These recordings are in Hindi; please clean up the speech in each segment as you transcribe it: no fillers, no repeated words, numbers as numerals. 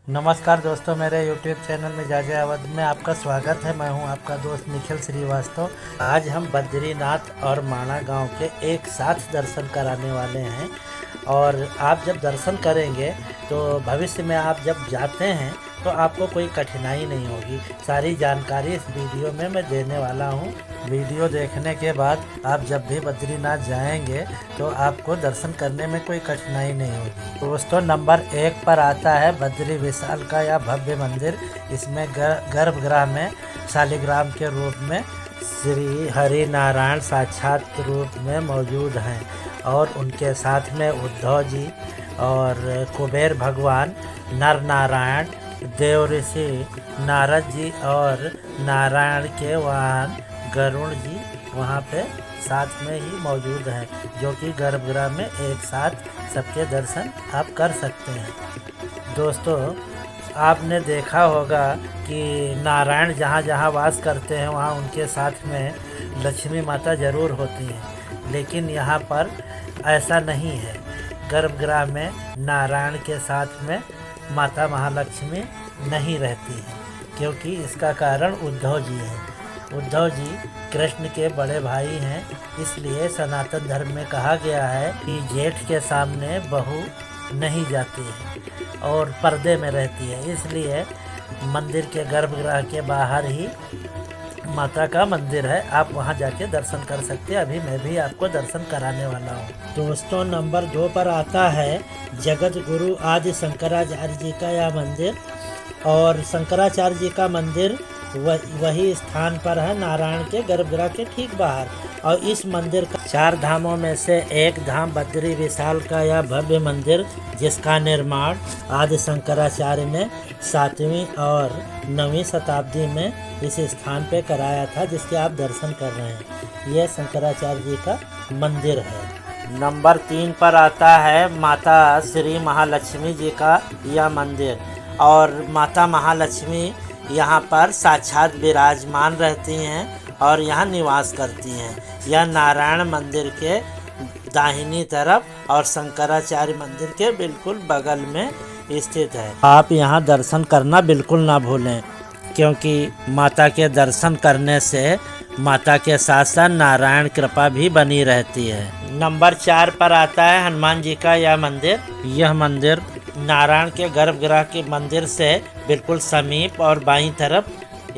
नमस्कार दोस्तों, मेरे YouTube चैनल में जाजे अवध में आपका स्वागत है। मैं हूं आपका दोस्त निखिल श्रीवास्तव। आज हम बद्रीनाथ और माणा गांव के एक साथ दर्शन कराने वाले हैं। और आप जब दर्शन करेंगे तो भविष्य में आप जब जाते हैं तो आपको कोई कठिनाई नहीं होगी। सारी जानकारी इस वीडियो में मैं देने वाला हूं। वीडियो देखने के बाद आप जब भी बद्रीनाथ जाएंगे तो आपको दर्शन करने में कोई कठिनाई नहीं होगी। दोस्तों, नंबर 1 पर आता है बद्री विशाल का यह भव्य मंदिर। इसमें गर्भगृह में शालिग्राम के रूप में श्री हरि नारायण साक्षात रूप में मौजूद हैं और उनके साथ में उद्धव जी और कुबेर भगवान, नर नारायण, देव ऋषि नारद जी और नारायण के वाहन गरुड़ जी वहाँ पे साथ में ही मौजूद हैं, जो कि गर्भगृह में एक साथ सबके दर्शन आप कर सकते हैं। दोस्तों, आपने देखा होगा कि नारायण जहाँ जहाँ वास करते हैं वहाँ उनके साथ में लक्ष्मी माता जरूर होती हैं, लेकिन यहाँ पर ऐसा नहीं है। गर्भगृह में नारायण के साथ में माता महालक्ष्मी नहीं रहती है, क्योंकि इसका कारण उद्धव जी हैं। उद्धव जी कृष्ण के बड़े भाई हैं, इसलिए सनातन धर्म में कहा गया है कि जेठ के सामने बहू नहीं जाती है और पर्दे में रहती है। इसलिए मंदिर के गर्भगृह के बाहर ही माता का मंदिर है, आप वहां जाके दर्शन कर सकते हैं। अभी मैं भी आपको दर्शन कराने वाला हूं। दोस्तों, नंबर 2 पर आता है जगत गुरु आदि शंकराचार्य जी का यह मंदिर। और शंकराचार्य जी का मंदिर वही स्थान पर है, नारायण के गर्भगृह के ठीक बाहर। और इस मंदिर का 4 धामों में से एक धाम बद्री विशाल का यह भव्य मंदिर, जिसका निर्माण आदि शंकराचार्य ने 7वीं और 9वीं शताब्दी में इस स्थान पे कराया था, जिसके आप दर्शन कर रहे हैं। यह शंकराचार्य जी का मंदिर है। नंबर 3 पर आता है माता श्री महालक्ष्मी जी का यह मंदिर। और माता महालक्ष्मी यहाँ पर साक्षात विराजमान रहती हैं और यहाँ निवास करती हैं। यह नारायण मंदिर के दाहिनी तरफ और शंकराचार्य मंदिर के बिल्कुल बगल में स्थित है। आप यहाँ दर्शन करना बिल्कुल ना भूलें, क्योंकि माता के दर्शन करने से माता के साथ साथ नारायण कृपा भी बनी रहती है। नंबर 4 पर आता है हनुमान जी का यह मंदिर। यह मंदिर नारायण के गर्भगृह के मंदिर से बिल्कुल समीप और बाईं तरफ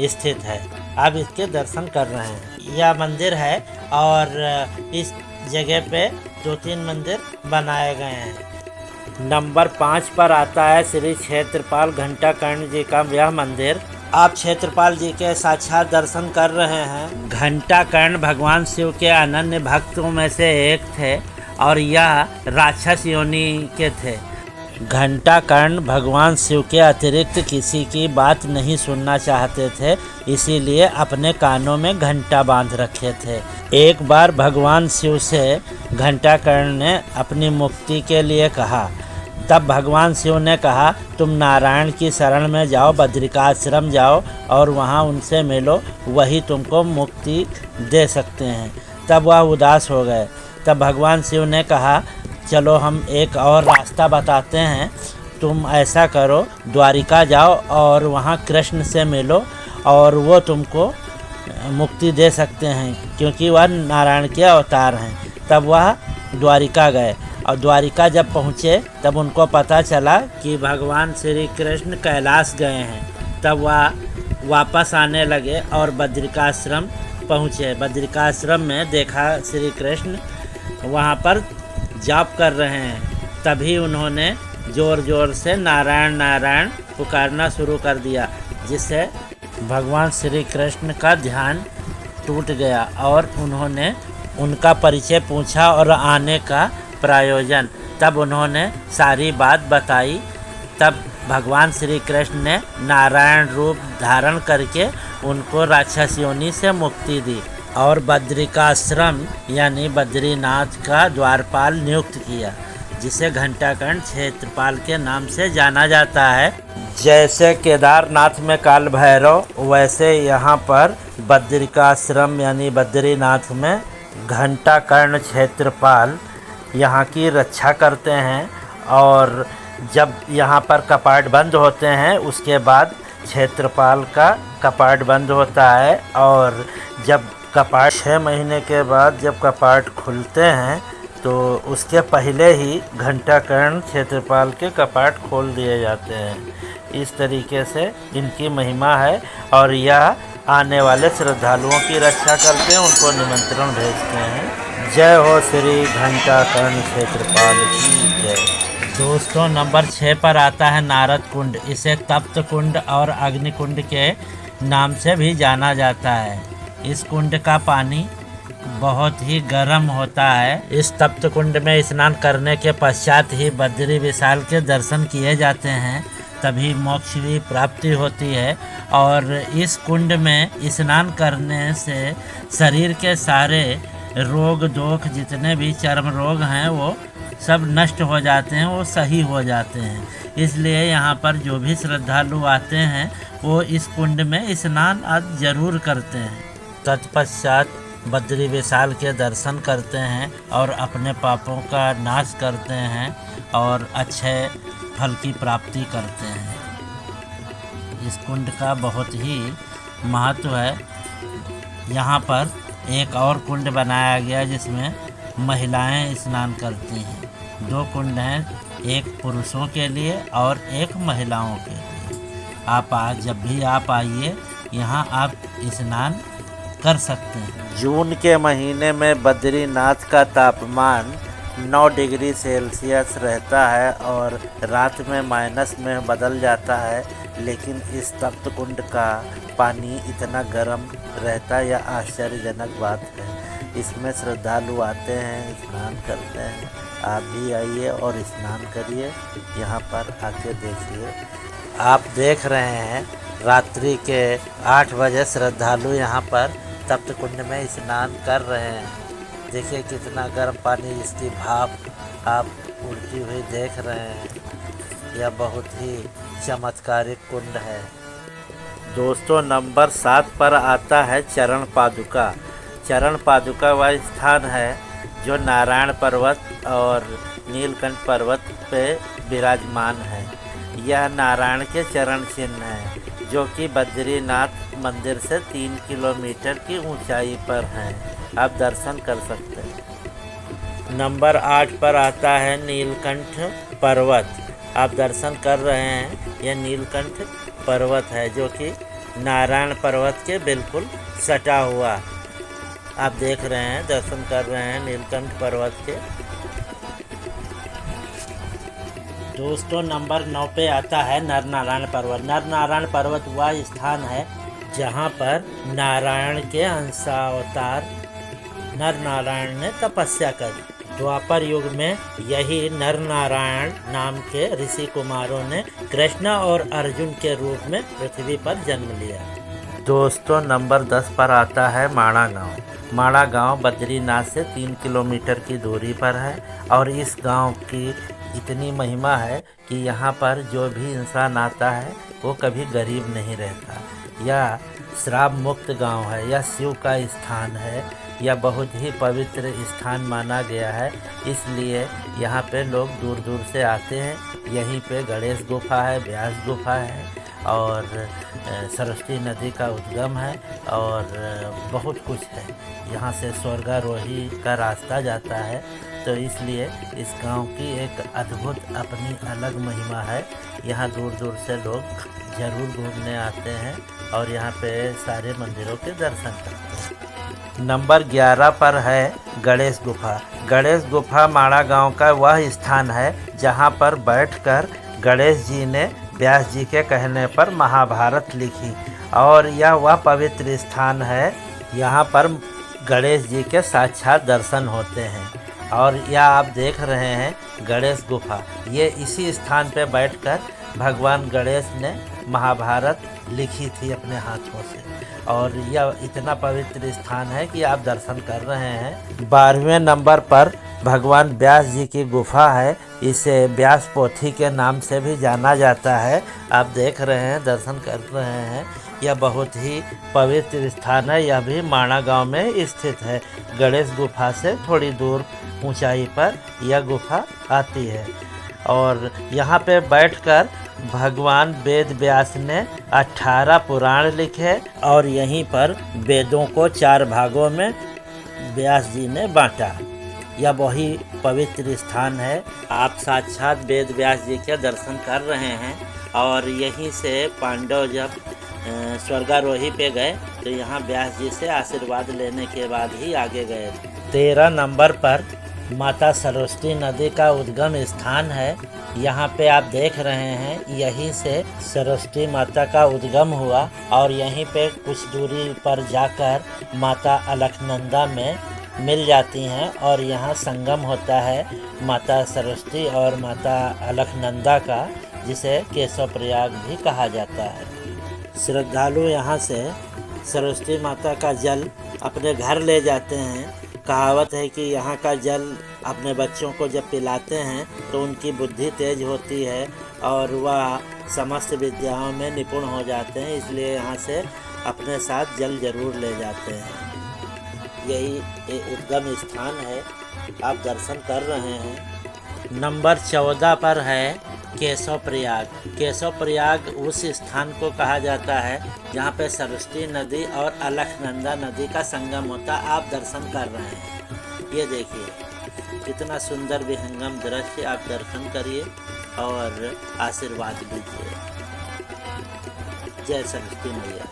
स्थित है। आप इसके दर्शन कर रहे हैं। यह मंदिर है और इस जगह पे 2-3 मंदिर बनाए गए हैं। नंबर 5 पर आता है श्री क्षेत्रपाल घंटाकर्ण जी का यह मंदिर। आप क्षेत्रपाल जी के साक्षात दर्शन कर रहे हैं। घंटाकर्ण भगवान शिव के अनन्य भक्तों में से एक थे और यह राक्षस योनि के थे। घंटाकर्ण भगवान शिव के अतिरिक्त किसी की बात नहीं सुनना चाहते थे, इसीलिए अपने कानों में घंटा बांध रखे थे। एक बार भगवान शिव से घंटाकर्ण ने अपनी मुक्ति के लिए कहा। तब भगवान शिव ने कहा, तुम नारायण की शरण में जाओ, बद्रिकाश्रम जाओ और वहाँ उनसे मिलो, वही तुमको मुक्ति दे सकते हैं। तब वह उदास हो गए। तब भगवान शिव ने कहा, चलो हम एक और रास्ता बताते हैं। तुम ऐसा करो, द्वारिका जाओ और वहाँ कृष्ण से मिलो और वो तुमको मुक्ति दे सकते हैं, क्योंकि वह नारायण के अवतार हैं। तब वह द्वारिका गए और द्वारिका जब पहुँचे तब उनको पता चला कि भगवान श्री कृष्ण कैलाश गए हैं। तब वह वापस आने लगे और बद्रिकाश्रम पहुँचे। बद्रिकाश्रम में देखा श्री कृष्ण वहाँ पर जाप कर रहे हैं। तभी उन्होंने ज़ोर ज़ोर से नारायण नारायण पुकारना शुरू कर दिया, जिससे भगवान श्री कृष्ण का ध्यान टूट गया और उन्होंने उनका परिचय पूछा और आने का प्रयोजन। तब उन्होंने सारी बात बताई। तब भगवान श्री कृष्ण ने नारायण रूप धारण करके उनको राक्षस योनि से मुक्ति दी और बद्रिकाश्रम यानी बद्रीनाथ का द्वारपाल नियुक्त किया, जिसे घंटाकर्ण क्षेत्रपाल के नाम से जाना जाता है। जैसे केदारनाथ में काल भैरव, वैसे यहाँ पर बद्रिकाश्रम यानी बद्रीनाथ में घंटाकर्ण क्षेत्रपाल यहाँ की रक्षा करते हैं और जब यहाँ पर कपाट बंद होते हैं उसके बाद क्षेत्रपाल का कपाट बंद होता है, और जब कपाट 6 महीने के बाद जब कपाट खुलते हैं तो उसके पहले ही घंटाकर्ण क्षेत्रपाल के कपाट खोल दिए जाते हैं। इस तरीके से इनकी महिमा है, और यह आने वाले श्रद्धालुओं की रक्षा करते हैं, उनको निमंत्रण भेजते हैं। जय हो श्री घंटाकर्ण क्षेत्रपाल की जय। दोस्तों, नंबर 6 पर आता है नारद कुंड। इसे तप्त कुंड और अग्नि कुंड के नाम से भी जाना जाता है। इस कुंड का पानी बहुत ही गर्म होता है। इस तप्त कुंड में स्नान करने के पश्चात ही बद्री विशाल के दर्शन किए जाते हैं, तभी मोक्ष की प्राप्ति होती है। और इस कुंड में स्नान करने से शरीर के सारे रोग दोष, जितने भी चर्म रोग हैं, वो सब नष्ट हो जाते हैं, वो सही हो जाते हैं। इसलिए यहाँ पर जो भी श्रद्धालु आते हैं वो इस कुंड में स्नान आज जरूर करते हैं। तत्पश्चात बद्री विशाल के दर्शन करते हैं और अपने पापों का नाश करते हैं और अच्छे फल की प्राप्ति करते हैं। इस कुंड का बहुत ही महत्व है। यहाँ पर एक और कुंड बनाया गया जिसमें महिलाएं स्नान करती हैं। 2 कुंड हैं, एक पुरुषों के लिए और एक महिलाओं के लिए। जब भी आप आइए यहाँ आप स्नान कर सकते हैं। जून के महीने में बद्रीनाथ का तापमान 9 डिग्री सेल्सियस रहता है और रात में माइनस में बदल जाता है, लेकिन इस तप्त कुंड का पानी इतना गर्म रहता है, यह आश्चर्यजनक बात है। इसमें श्रद्धालु आते हैं, स्नान करते हैं। आप भी आइए और स्नान करिए, यहाँ पर आके देखिए। आप देख रहे हैं रात्रि के 8 बजे श्रद्धालु यहाँ पर तप्त कुंड में स्नान कर रहे हैं। देखिए कितना गर्म पानी, इसकी भाप आप उड़ती हुई देख रहे हैं। यह बहुत ही चमत्कारिक कुंड है। दोस्तों, नंबर 7 पर आता है चरण पादुका। चरण पादुका वह स्थान है जो नारायण पर्वत और नीलकंठ पर्वत पे विराजमान है। यह नारायण के चरण चिन्ह है जो कि बद्रीनाथ मंदिर से 3 किलोमीटर की ऊंचाई पर हैं। आप दर्शन कर सकते हैं। नंबर 8 पर आता है नीलकंठ पर्वत। आप दर्शन कर रहे हैं, यह नीलकंठ पर्वत है जो कि नारायण पर्वत के बिल्कुल सटा हुआ। आप देख रहे हैं, दर्शन कर रहे हैं नीलकंठ पर्वत के। दोस्तों, नंबर 9 पे आता है नर नारायण पर्वत। नर नारायण पर्वत वह स्थान है जहाँ पर नारायण के अंशावतार नर नारायण ने तपस्या करी। द्वापर युग में यही नर नारायण नाम के ऋषि कुमारों ने कृष्ण और अर्जुन के रूप में पृथ्वी पर जन्म लिया। दोस्तों, नंबर 10 पर आता है माणा गांव। माणा गांव बद्रीनाथ से 3 किलोमीटर की दूरी पर है और इस गांव की इतनी महिमा है कि यहाँ पर जो भी इंसान आता है वो कभी गरीब नहीं रहता। यह श्राप मुक्त गांव है, यह शिव का स्थान है, यह बहुत ही पवित्र स्थान माना गया है। इसलिए यहाँ पे लोग दूर दूर से आते हैं। यहीं पे गणेश गुफा है, व्यास गुफा है और सरस्वती नदी का उद्गम है और बहुत कुछ है। यहाँ से स्वर्गारोही का रास्ता जाता है। तो इसलिए इस गांव की एक अद्भुत अपनी अलग महिमा है। यहाँ दूर दूर से लोग ज़रूर घूमने आते हैं और यहाँ पे सारे मंदिरों के दर्शन करते हैं। नंबर 11 पर है गणेश गुफा। गणेश गुफा माणा गांव का वह स्थान है जहाँ पर बैठकर गणेश जी ने व्यास जी के कहने पर महाभारत लिखी और यह वह पवित्र स्थान है। यहाँ पर गणेश जी के साक्षात दर्शन होते हैं और यह आप देख रहे हैं गणेश गुफा। ये इसी स्थान पे बैठकर भगवान गणेश ने महाभारत लिखी थी अपने हाथों से और यह इतना पवित्र स्थान है कि आप दर्शन कर रहे हैं। 12वें नंबर पर भगवान व्यास जी की गुफा है। इसे व्यास पोथी के नाम से भी जाना जाता है। आप देख रहे हैं, दर्शन कर रहे हैं। यह बहुत ही पवित्र स्थान है। यह भी माणा गांव में स्थित है। गणेश गुफा से थोड़ी दूर ऊंचाई पर यह गुफा आती है। और यहाँ पे बैठकर भगवान वेद व्यास ने 18 पुराण लिखे और यहीं पर वेदों को 4 भागों में व्यास जी ने बांटा। यह वही पवित्र स्थान है। आप साक्षात वेद व्यास जी के दर्शन कर रहे हैं और यहीं से पांडव जब स्वर्गारोही पे गए तो यहाँ व्यास जी से आशीर्वाद लेने के बाद ही आगे गए। 13 नंबर पर माता सरस्वती नदी का उद्गम स्थान है। यहाँ पे आप देख रहे हैं यहीं से सरस्वती माता का उद्गम हुआ और यहीं पे कुछ दूरी पर जाकर माता अलकनंदा में मिल जाती हैं और यहाँ संगम होता है माता सरस्वती और माता अलकनंदा का, जिसे केशव प्रयाग भी कहा जाता है। श्रद्धालु यहाँ से सरस्वती माता का जल अपने घर ले जाते हैं। कहावत है कि यहाँ का जल अपने बच्चों को जब पिलाते हैं तो उनकी बुद्धि तेज होती है और वह समस्त विद्याओं में निपुण हो जाते हैं, इसलिए यहाँ से अपने साथ जल जरूर ले जाते हैं। यही उद्गम स्थान है, आप दर्शन कर रहे हैं। नंबर 14 पर है केशव प्रयाग। केशव प्रयाग उस स्थान को कहा जाता है जहाँ पे सरस्वती नदी और अलकनंदा नदी का संगम होता है। आप दर्शन कर रहे हैं, ये देखिए कितना सुंदर विहंगम दृश्य। आप दर्शन करिए और आशीर्वाद लीजिए। जय सरस्वती मैया।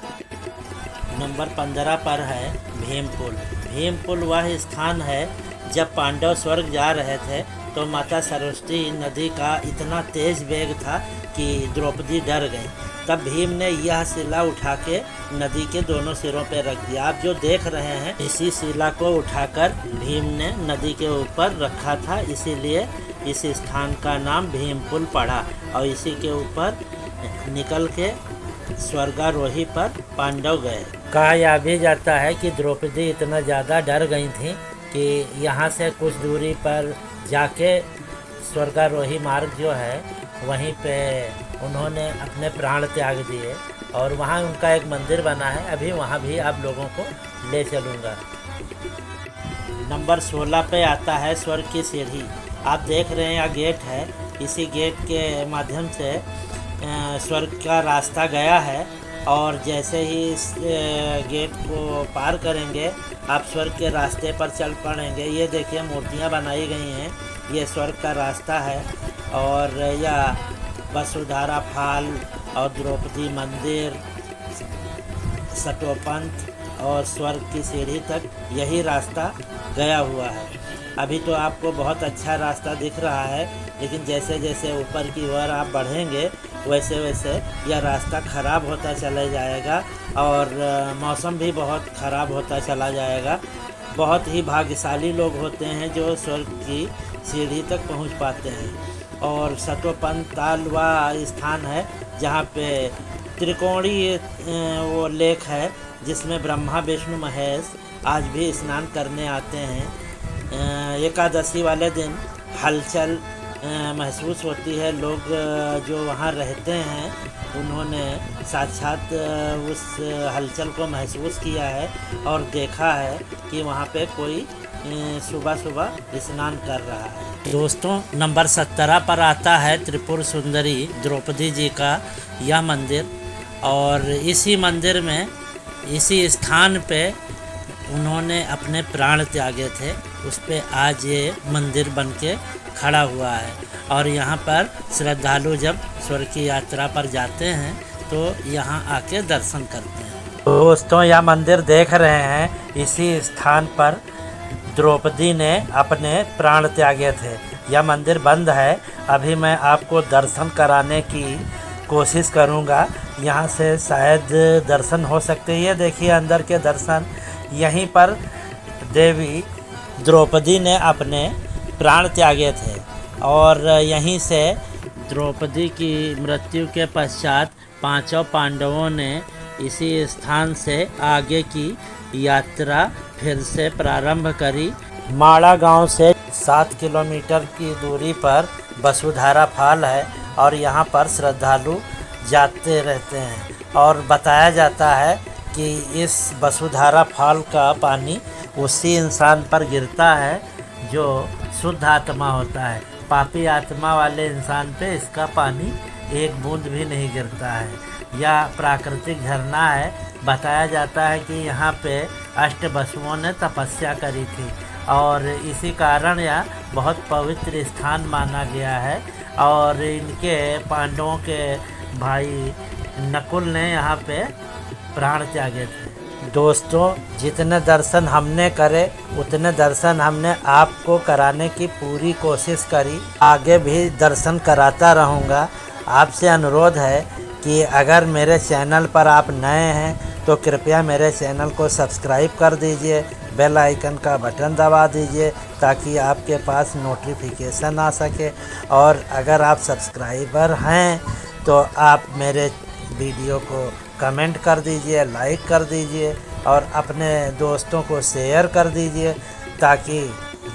नंबर 15 पर है भीमपुल। भीमपुल वह स्थान है जब पांडव स्वर्ग जा रहे थे तो माता सरस्वती नदी का इतना तेज वेग था कि द्रौपदी डर गई। तब भीम ने यह शिला उठा के नदी के दोनों सिरों पर रख दिया। आप जो देख रहे हैं इसी शिला को उठाकर भीम ने नदी के ऊपर रखा था, इसीलिए इस स्थान का नाम भीमपुल पड़ा और इसी के ऊपर निकल के स्वर्गारोही पर पांडव गए। कहा यह भी जाता है कि द्रौपदी इतना ज़्यादा डर गई थी कि यहाँ से कुछ दूरी पर जाके स्वर्गारोही मार्ग जो है वहीं पे उन्होंने अपने प्राण त्याग दिए और वहाँ उनका एक मंदिर बना है। अभी वहाँ भी आप लोगों को ले चलूँगा। नंबर 16 पे आता है स्वर्ग की सीढ़ी। आप देख रहे हैं यह गेट है, इसी गेट के माध्यम से स्वर्ग का रास्ता गया है और जैसे ही इस गेट को पार करेंगे आप स्वर्ग के रास्ते पर चल पड़ेंगे। ये देखिए मूर्तियाँ बनाई गई हैं, ये स्वर्ग का रास्ता है और यह वसुधारा फाल और द्रौपदी मंदिर, सटोपंथ और स्वर्ग की सीढ़ी तक यही रास्ता गया हुआ है। अभी तो आपको बहुत अच्छा रास्ता दिख रहा है, लेकिन जैसे जैसे ऊपर की ओर आप बढ़ेंगे वैसे वैसे यह रास्ता ख़राब होता चला जाएगा और मौसम भी बहुत ख़राब होता चला जाएगा। बहुत ही भाग्यशाली लोग होते हैं जो स्वर्ग की सीढ़ी तक पहुंच पाते हैं। और सटोपंथ ताल वह स्थान है जहां पे त्रिकोणीय वो लेक है जिसमें ब्रह्मा विष्णु महेश आज भी स्नान करने आते हैं। एकादशी वाले दिन हलचल महसूस होती है। लोग जो वहाँ रहते हैं उन्होंने साक्षात उस हलचल को महसूस किया है और देखा है कि वहाँ पे कोई सुबह सुबह स्नान कर रहा है। दोस्तों नंबर 17 पर आता है त्रिपुर सुंदरी द्रौपदी जी का यह मंदिर और इसी मंदिर में इसी स्थान पे उन्होंने अपने प्राण त्यागे थे। उस पे आज ये मंदिर बन के खड़ा हुआ है और यहाँ पर श्रद्धालु जब स्वर्ग की यात्रा पर जाते हैं तो यहाँ आके दर्शन करते हैं। दोस्तों यह मंदिर देख रहे हैं, इसी स्थान पर द्रौपदी ने अपने प्राण त्यागे थे। यह मंदिर बंद है, अभी मैं आपको दर्शन कराने की कोशिश करूँगा। यहाँ से शायद दर्शन हो सकते हैं। ये देखिए अंदर के दर्शन। यहीं पर देवी द्रौपदी ने अपने प्राण त्यागे थे और यहीं से द्रौपदी की मृत्यु के पश्चात पांचों पांडवों ने इसी स्थान से आगे की यात्रा फिर से प्रारंभ करी। माड़ा गांव से 7 किलोमीटर की दूरी पर वसुधारा फाल है और यहाँ पर श्रद्धालु जाते रहते हैं और बताया जाता है कि इस वसुधारा फाल का पानी उसी इंसान पर गिरता है जो शुद्ध आत्मा होता है। पापी आत्मा वाले इंसान पे इसका पानी एक बूंद भी नहीं गिरता है। यह प्राकृतिक झरना है। बताया जाता है कि यहाँ पे अष्टवसुओं ने तपस्या करी थी और इसी कारण यह बहुत पवित्र स्थान माना गया है। और इनके पांडवों के भाई नकुल ने यहाँ पे प्राण त्यागे थे। दोस्तों, जितने दर्शन हमने करे उतने दर्शन हमने आपको कराने की पूरी कोशिश करी। आगे भी दर्शन कराता रहूँगा। आपसे अनुरोध है कि अगर मेरे चैनल पर आप नए हैं तो कृपया मेरे चैनल को सब्सक्राइब कर दीजिए, बेल आइकन का बटन दबा दीजिए ताकि आपके पास नोटिफिकेशन आ सके। और अगर आप सब्सक्राइबर हैं तो आप मेरे वीडियो को कमेंट कर दीजिए, लाइक कर दीजिए और अपने दोस्तों को शेयर कर दीजिए ताकि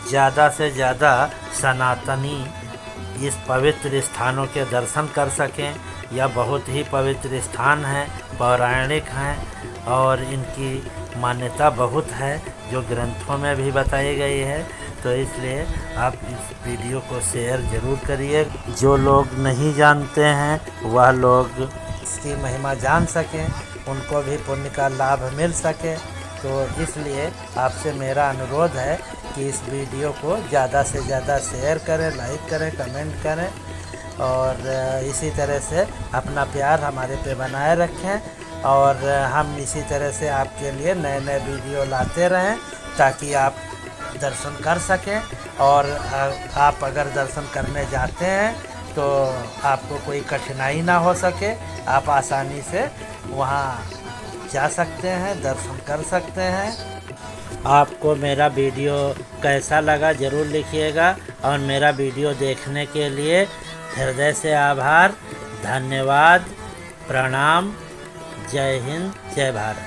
ज़्यादा से ज़्यादा सनातनी इस पवित्र स्थानों के दर्शन कर सकें। यह बहुत ही पवित्र स्थान है, पौराणिक हैं और इनकी मान्यता बहुत है जो ग्रंथों में भी बताई गई है। तो इसलिए आप इस वीडियो को शेयर ज़रूर करिए। जो लोग नहीं जानते हैं वह लोग इसकी महिमा जान सकें, उनको भी पुण्य का लाभ मिल सके। तो इसलिए आपसे मेरा अनुरोध है कि इस वीडियो को ज़्यादा से ज़्यादा शेयर करें, लाइक करें, कमेंट करें और इसी तरह से अपना प्यार हमारे पे बनाए रखें। और हम इसी तरह से आपके लिए नए नए वीडियो लाते रहें ताकि आप दर्शन कर सकें। और आप अगर दर्शन करने जाते हैं तो आपको कोई कठिनाई ना हो सके, आप आसानी से वहाँ जा सकते हैं, दर्शन कर सकते हैं। आपको मेरा वीडियो कैसा लगा ज़रूर लिखिएगा और मेरा वीडियो देखने के लिए हृदय से आभार, धन्यवाद, प्रणाम। जय हिंद, जय भारत।